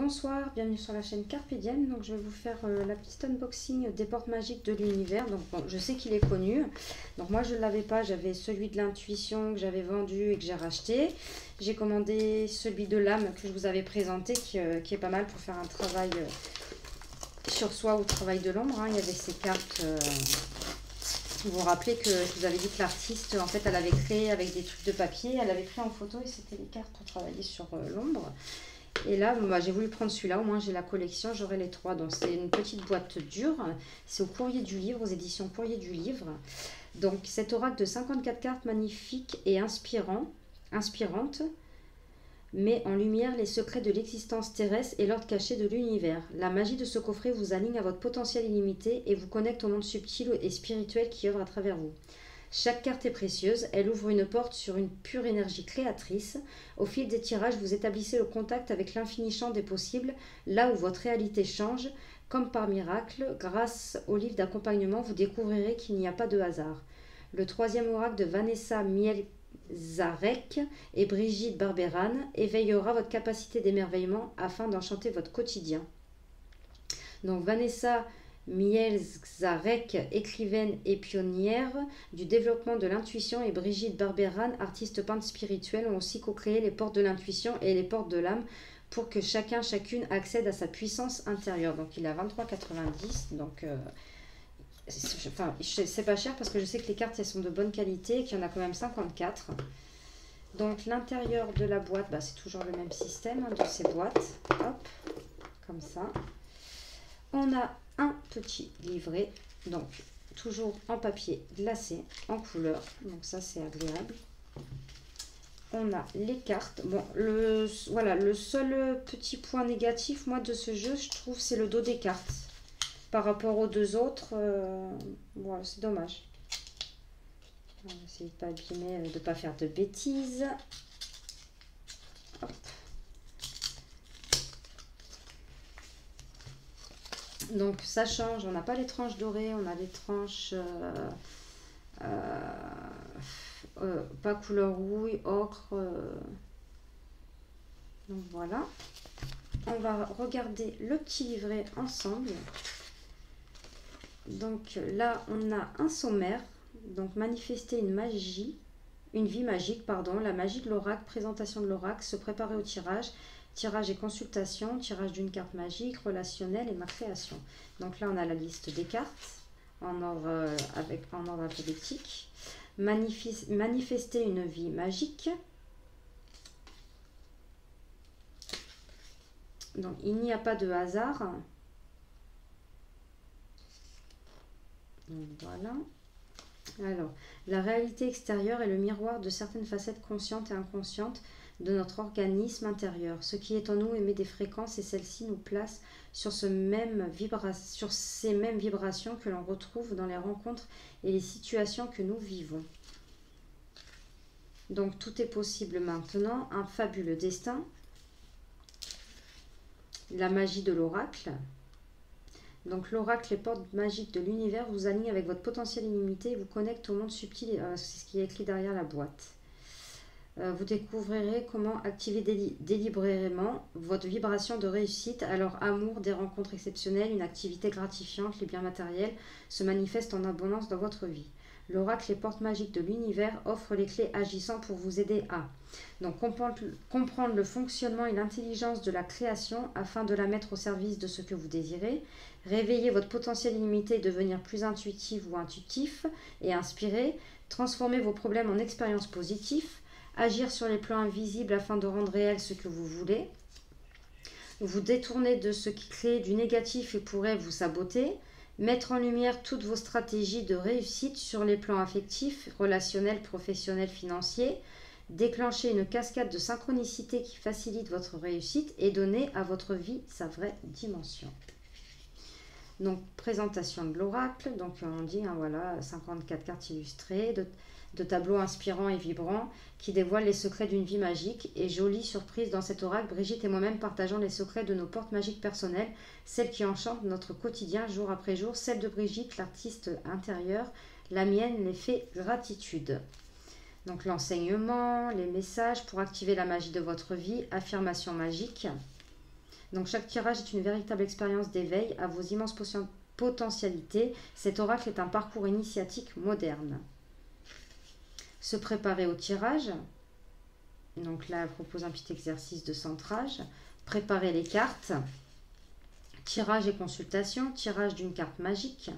Bonsoir, bienvenue sur la chaîne Carpe Diem. Donc je vais vous faire la petite unboxing des portes magiques de l'univers. Donc bon, je sais qu'il est connu. Donc moi je ne l'avais pas, j'avais celui de l'intuition que j'avais vendu et que j'ai racheté. J'ai commandé celui de l'âme que je vous avais présenté qui est pas mal pour faire un travail sur soi ou travail de l'ombre. Il y avait ces cartes. Vous vous rappelez que je vous avais dit que l'artiste, en fait, elle avait créé avec des trucs de papier, elle avait pris en photo et c'était les cartes pour travailler sur l'ombre. Et là, bah, j'ai voulu prendre celui-là, au moins j'ai la collection, j'aurai les trois. Donc c'est une petite boîte dure, c'est au Courrier du Livre, aux éditions Courrier du Livre. Donc cet oracle de 54 cartes magnifiques et inspirante, met en lumière les secrets de l'existence terrestre et l'ordre caché de l'univers. La magie de ce coffret vous aligne à votre potentiel illimité et vous connecte au monde subtil et spirituel qui œuvre à travers vous. Chaque carte est précieuse, elle ouvre une porte sur une pure énergie créatrice. Au fil des tirages, vous établissez le contact avec l'infini champ des possibles, là où votre réalité change. Comme par miracle, grâce au livre d'accompagnement, vous découvrirez qu'il n'y a pas de hasard. Le troisième oracle de Vanessa Mielzarek et Brigitte Barberan éveillera votre capacité d'émerveillement afin d'enchanter votre quotidien. Donc Vanessa Mielzarek, écrivaine et pionnière du développement de l'intuition, et Brigitte Barberan, artiste peintre spirituelle, ont aussi co-créé les portes de l'intuition et les portes de l'âme pour que chacune accède à sa puissance intérieure. Donc il a 23,90 €. Donc c'est pas cher parce que je sais que les cartes elles sont de bonne qualité et qu'il y en a quand même 54. Donc l'intérieur de la boîte, bah, c'est toujours le même système de ces boîtes. Hop, comme ça. On a un petit livret, donc toujours en papier glacé, en couleur, donc ça c'est agréable. On a les cartes. Bon, voilà, le seul petit point négatif, moi, de ce jeu, je trouve, c'est le dos des cartes. Par rapport aux deux autres, voilà, c'est dommage. On va essayer de ne pas abîmer, de ne pas faire de bêtises. Hop. Donc ça change, on n'a pas les tranches dorées, on a les tranches pas couleur rouille, ocre. Donc voilà. On va regarder le petit livret ensemble. Donc là on a un sommaire. Donc manifester une vie magique, pardon, la magie de l'oracle, présentation de l'oracle, se préparer au tirage. Tirage et consultation, tirage d'une carte magique, relationnelle et ma création. Donc là, on a la liste des cartes en ordre alphabétique. Manifester une vie magique. Donc, il n'y a pas de hasard. Donc, voilà. Alors, la réalité extérieure est le miroir de certaines facettes conscientes et inconscientes de notre organisme intérieur. Ce qui est en nous émet des fréquences et celles-ci nous placent sur ces mêmes vibrations que l'on retrouve dans les rencontres et les situations que nous vivons. Donc tout est possible maintenant. Un fabuleux destin. La magie de l'oracle. Donc l'oracle, les portes magiques de l'univers vous alignent avec votre potentiel illimité et vous connectent au monde subtil. C'est ce qui est écrit derrière la boîte. Vous découvrirez comment activer délibérément votre vibration de réussite. Alors amour, des rencontres exceptionnelles, une activité gratifiante, les biens matériels se manifestent en abondance dans votre vie. L'oracle, les portes magiques de l'univers, offre les clés agissant pour vous aider à donc comprendre le fonctionnement et l'intelligence de la création afin de la mettre au service de ce que vous désirez, réveiller votre potentiel illimité et devenir plus intuitif ou intuitif et inspiré, transformer vos problèmes en expériences positives, agir sur les plans invisibles afin de rendre réel ce que vous voulez, vous détourner de ce qui crée du négatif et pourrait vous saboter, mettre en lumière toutes vos stratégies de réussite sur les plans affectifs, relationnels, professionnels, financiers, déclencher une cascade de synchronicité qui facilite votre réussite et donner à votre vie sa vraie dimension. Donc, présentation de l'oracle. Donc, on dit, voilà, 54 cartes illustrées, de tableaux inspirants et vibrants qui dévoilent les secrets d'une vie magique. Et jolie surprise dans cet oracle, Brigitte et moi-même partageons les secrets de nos portes magiques personnelles, celles qui enchantent notre quotidien jour après jour, celle de Brigitte, l'artiste intérieure, la mienne, l'effet gratitude. Donc l'enseignement, les messages pour activer la magie de votre vie, affirmation magique. Donc chaque tirage est une véritable expérience d'éveil à vos immenses potentialités. Cet oracle est un parcours initiatique moderne. Se préparer au tirage. Donc là, elle propose un petit exercice de centrage. Préparer les cartes. Tirage et consultation. Tirage d'une carte magique.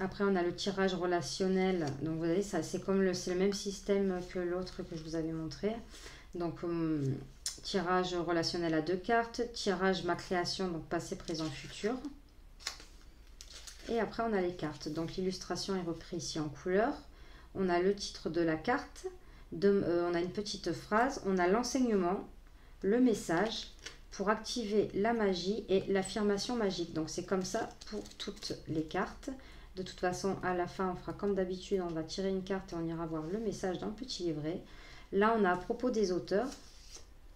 Après, on a le tirage relationnel. Donc, vous voyez, ça, c'est le même système que l'autre que je vous avais montré. Donc, tirage relationnel à 2 cartes. Tirage ma création, donc passé, présent, futur. Et après, on a les cartes. Donc, l'illustration est reprise ici en couleur. On a le titre de la carte. On a une petite phrase. On a l'enseignement, le message pour activer la magie et l'affirmation magique. Donc, c'est comme ça pour toutes les cartes. De toute façon, à la fin, on fera comme d'habitude, on va tirer une carte et on ira voir le message dans le petit livret. Là, on a à propos des auteurs.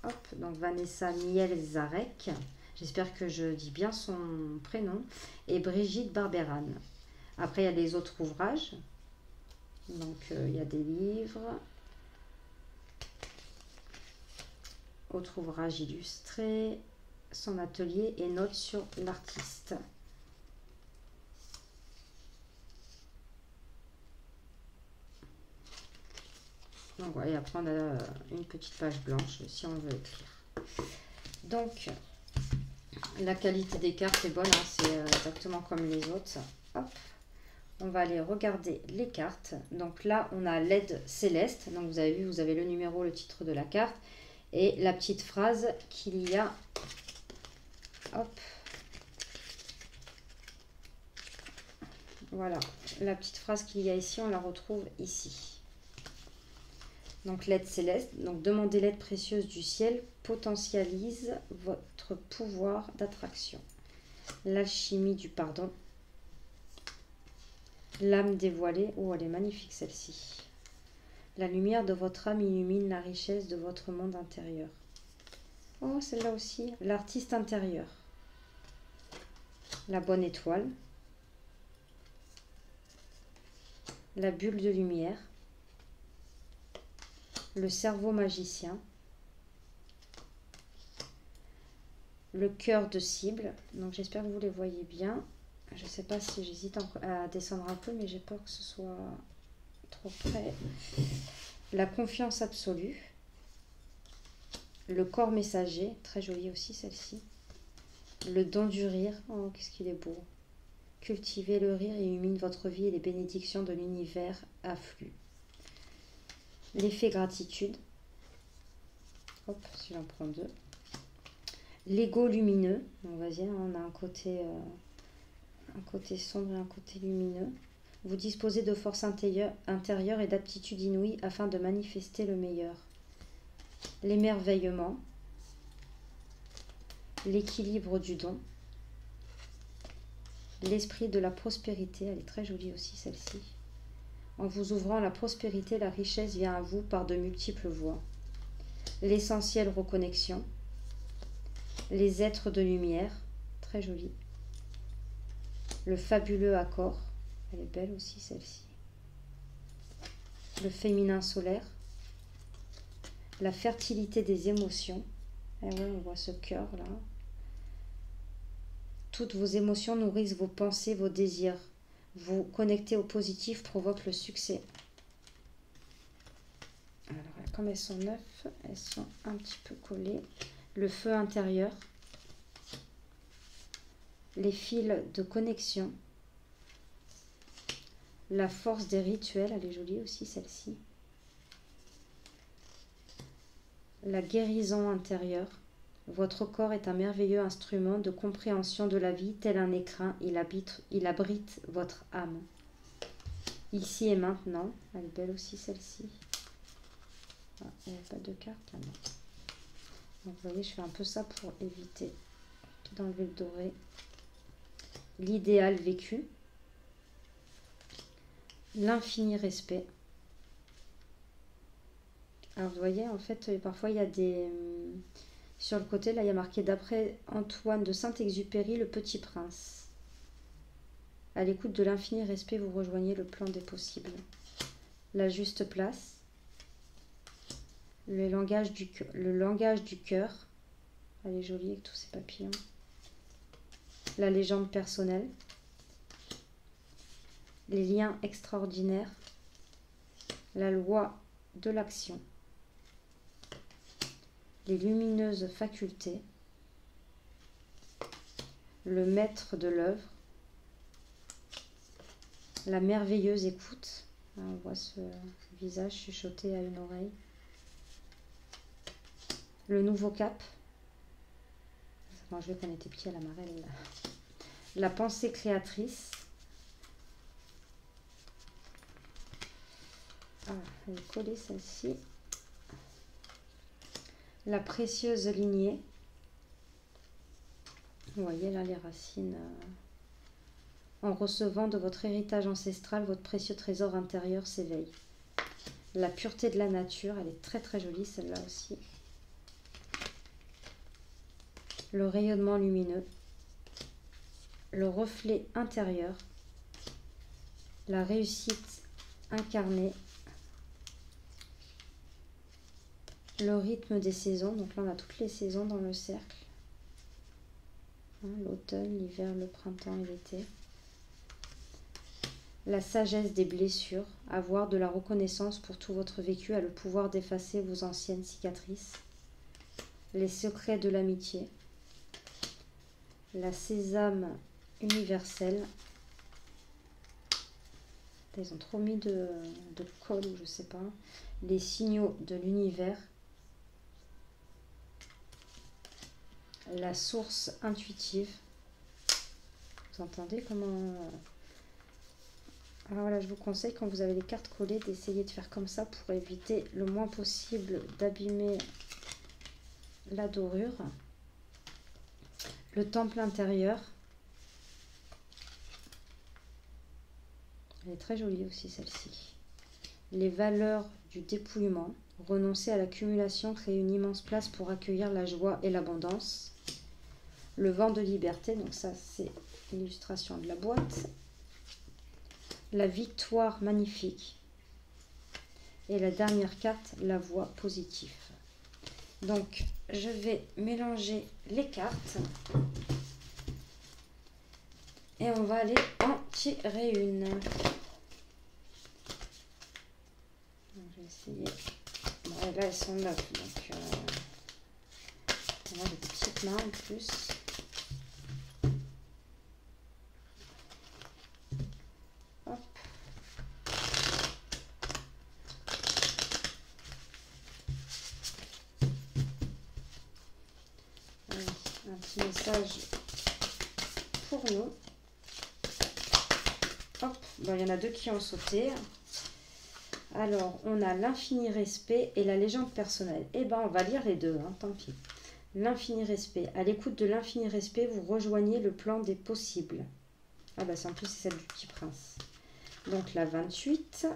Hop, donc Vanessa Miel-Zarek. J'espère que je dis bien son prénom. Et Brigitte Barberan. Après, il y a les autres ouvrages. Donc, il y a des livres. Autres ouvrages illustrés. Son atelier et notes sur l'artiste. Donc voilà, et après on a une petite page blanche si on veut écrire. Donc la qualité des cartes est bonne, hein, c'est exactement comme les autres. Hop, on va aller regarder les cartes. Donc là on a l'aide céleste. Donc vous avez vu, vous avez le numéro, le titre de la carte et la petite phrase qu'il y a. Hop. Voilà, la petite phrase qu'il y a ici, on la retrouve ici. Donc l'aide céleste, donc demandez l'aide précieuse du ciel, potentialise votre pouvoir d'attraction. L'alchimie du pardon. L'âme dévoilée, oh elle est magnifique celle-ci. La lumière de votre âme illumine la richesse de votre monde intérieur. Oh celle-là aussi, l'artiste intérieur. La bonne étoile. La bulle de lumière. Le cerveau magicien, le cœur de cible. Donc j'espère que vous les voyez bien. Je ne sais pas si j'hésite à descendre un peu, mais j'ai peur que ce soit trop près. La confiance absolue, le corps messager, très jolie aussi celle-ci. Le don du rire, oh qu'est-ce qu'il est beau. Cultivez le rire et illumine votre vie et les bénédictions de l'univers affluent. L'effet gratitude. Hop, si j'en prends 2. L'ego lumineux. Donc, vas-y, on a un côté sombre et un côté lumineux. Vous disposez de force intérieure et d'aptitude inouïe afin de manifester le meilleur. L'émerveillement. L'équilibre du don. L'esprit de la prospérité. Elle est très jolie aussi celle-ci. En vous ouvrant la prospérité, la richesse vient à vous par de multiples voies. L'essentielle reconnexion. Les êtres de lumière. Très jolie. Le fabuleux accord. Elle est belle aussi celle-ci. Le féminin solaire. La fertilité des émotions. Et ouais, on voit ce cœur là. Toutes vos émotions nourrissent vos pensées, vos désirs. Vous connecter au positif provoque le succès. Alors, comme elles sont neuves, elles sont un petit peu collées. Le feu intérieur. Les fils de connexion. La force des rituels, elle est jolie aussi celle-ci. La guérison intérieure. Votre corps est un merveilleux instrument de compréhension de la vie, tel un écrin, il abrite votre âme. Ici et maintenant, elle est belle aussi celle-ci. Ah, il n'y a pas de carte là, non. Donc vous voyez, je fais un peu ça pour éviter d'enlever le doré. L'idéal vécu. L'infini respect. Alors vous voyez, en fait, parfois il y a des... Sur le côté, là, il y a marqué d'après Antoine de Saint-Exupéry, le Petit Prince. À l'écoute de l'infini respect, vous rejoignez le plan des possibles. La juste place. le langage du cœur. Elle est jolie avec tous ces papillons. La légende personnelle. Les liens extraordinaires. La loi de l'action. Les lumineuses facultés. Le maître de l'œuvre. La merveilleuse écoute. On voit ce visage chuchoté à une oreille. Le nouveau cap. Quand je vais qu'on était petit à la marelle. La pensée créatrice. Ah, elle est collée celle-ci. La précieuse lignée. Vous voyez là les racines. En recevant de votre héritage ancestral, votre précieux trésor intérieur s'éveille. La pureté de la nature, elle est très très jolie celle-là aussi. Le rayonnement lumineux. Le reflet intérieur. La réussite incarnée. Le rythme des saisons. Donc là, on a toutes les saisons dans le cercle. L'automne, l'hiver, le printemps et l'été. La sagesse des blessures. Avoir de la reconnaissance pour tout votre vécu a le pouvoir d'effacer vos anciennes cicatrices. Les secrets de l'amitié. La sésame universelle. Ils ont trop mis de colle ou je sais pas. Les signaux de l'univers. La source intuitive. Vous entendez comment... Alors voilà, je vous conseille quand vous avez les cartes collées d'essayer de faire comme ça pour éviter le moins possible d'abîmer la dorure. Le temple intérieur. Elle est très jolie aussi celle-ci. Les valeurs du dépouillement. Renoncer à l'accumulation, créer une immense place pour accueillir la joie et l'abondance. Le vent de liberté, donc ça c'est l'illustration de la boîte. La victoire magnifique. Et la dernière carte, la voie positive. Donc je vais mélanger les cartes. Et on va aller en tirer une. Donc, je vais essayer. Bon, là elles sont neuves, donc on a des petites mains en plus. Hop. Allez, un petit message pour nous. Hop, bon, il y en a deux qui ont sauté. Alors, on a l'infini respect et la légende personnelle. Eh bien, on va lire les deux, hein, tant pis. L'infini respect. À l'écoute de l'infini respect, vous rejoignez le plan des possibles. Ah bah, c'est en plus, c'est celle du Petit Prince. Donc, la 28.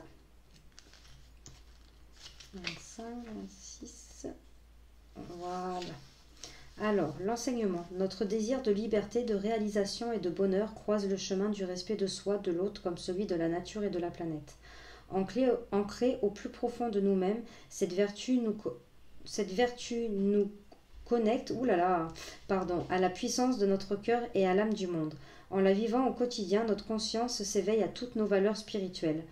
25, 26. Voilà. Alors, l'enseignement. Notre désir de liberté, de réalisation et de bonheur croise le chemin du respect de soi, de l'autre, comme celui de la nature et de la planète. Ancrée au plus profond de nous-mêmes, cette vertu nous connecte à la puissance de notre cœur et à l'âme du monde. En la vivant au quotidien, notre conscience s'éveille à toutes nos valeurs spirituelles.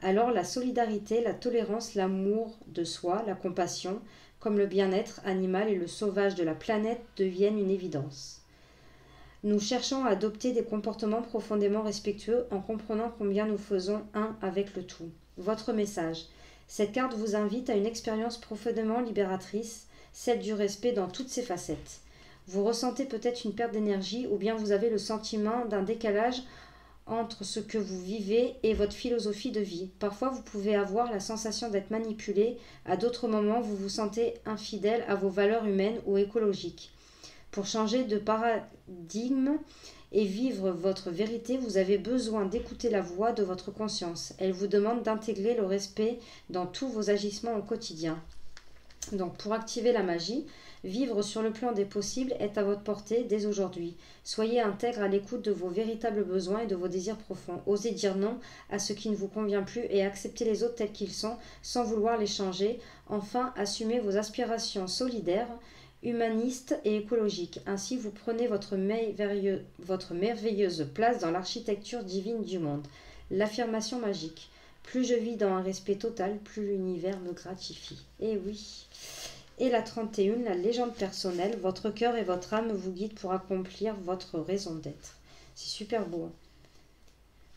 Alors la solidarité, la tolérance, l'amour de soi, la compassion, comme le bien-être animal et le sauvage de la planète deviennent une évidence. Nous cherchons à adopter des comportements profondément respectueux en comprenant combien nous faisons un avec le tout. Votre message. Cette carte vous invite à une expérience profondément libératrice, celle du respect dans toutes ses facettes. Vous ressentez peut-être une perte d'énergie ou bien vous avez le sentiment d'un décalage entre ce que vous vivez et votre philosophie de vie. Parfois, vous pouvez avoir la sensation d'être manipulé. À d'autres moments, vous vous sentez infidèle à vos valeurs humaines ou écologiques. Pour changer de paradigme et vivre votre vérité, vous avez besoin d'écouter la voix de votre conscience. Elle vous demande d'intégrer le respect dans tous vos agissements au quotidien. Donc pour activer la magie, vivre sur le plan des possibles est à votre portée dès aujourd'hui. Soyez intègre à l'écoute de vos véritables besoins et de vos désirs profonds. Osez dire non à ce qui ne vous convient plus et accepter les autres tels qu'ils sont sans vouloir les changer. Enfin, assumez vos aspirations solidaires, humanistes et écologiques. Ainsi, vous prenez votre merveilleuse place dans l'architecture divine du monde. L'affirmation magique. Plus je vis dans un respect total, plus l'univers me gratifie. Et oui. Et la 31, la légende personnelle. Votre cœur et votre âme vous guident pour accomplir votre raison d'être. C'est super beau.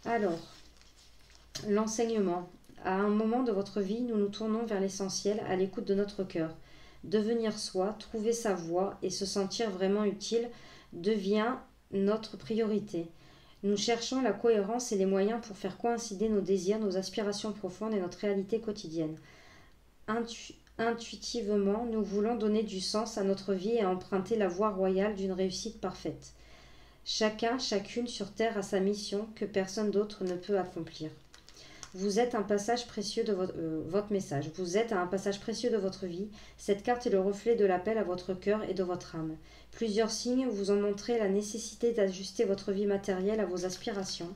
Alors, l'enseignement. À un moment de votre vie, nous nous tournons vers l'essentiel, à l'écoute de notre cœur. Devenir soi, trouver sa voie et se sentir vraiment utile devient notre priorité. Nous cherchons la cohérence et les moyens pour faire coïncider nos désirs, nos aspirations profondes et notre réalité quotidienne. Intuitivement, nous voulons donner du sens à notre vie et emprunter la voie royale d'une réussite parfaite. Chacun, chacune sur Terre a sa mission que personne d'autre ne peut accomplir. Vous êtes un passage précieux de votre message. Vous êtes à un passage précieux de votre vie. Cette carte est le reflet de l'appel à votre cœur et de votre âme. Plusieurs signes vous ont montré la nécessité d'ajuster votre vie matérielle à vos aspirations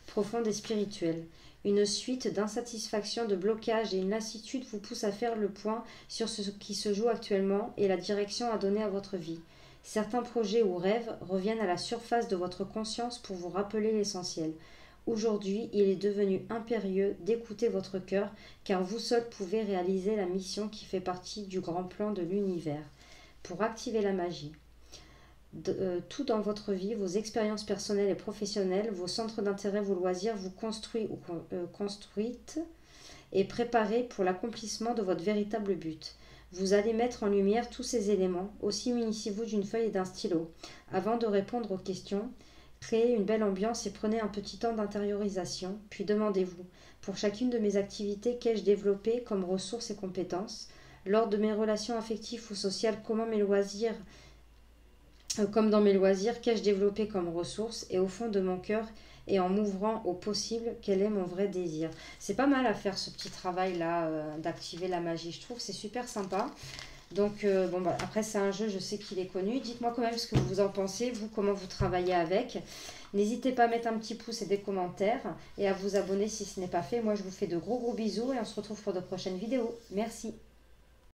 profondes et spirituelles. Une suite d'insatisfaction, de blocages et une lassitude vous poussent à faire le point sur ce qui se joue actuellement et la direction à donner à votre vie. Certains projets ou rêves reviennent à la surface de votre conscience pour vous rappeler l'essentiel. Aujourd'hui, il est devenu impérieux d'écouter votre cœur, car vous seul pouvez réaliser la mission qui fait partie du grand plan de l'univers. Pour activer la magie, tout dans votre vie, vos expériences personnelles et professionnelles, vos centres d'intérêt, vos loisirs, vous construites et préparez pour l'accomplissement de votre véritable but. Vous allez mettre en lumière tous ces éléments, aussi munissez-vous d'une feuille et d'un stylo. Avant de répondre aux questions, créez une belle ambiance et prenez un petit temps d'intériorisation, puis demandez-vous, pour chacune de mes activités, qu'ai-je développé comme ressources et compétences? Lors de mes relations affectives ou sociales, comme dans mes loisirs, qu'ai-je développé comme ressources? Et au fond de mon cœur, et en m'ouvrant au possible, quel est mon vrai désir? C'est pas mal à faire ce petit travail-là, d'activer la magie. Je trouve que c'est super sympa. Donc, après, c'est un jeu, je sais qu'il est connu. Dites-moi quand même ce que vous en pensez, vous, comment vous travaillez avec. N'hésitez pas à mettre un petit pouce et des commentaires et à vous abonner si ce n'est pas fait. Moi, je vous fais de gros bisous et on se retrouve pour de prochaines vidéos. Merci.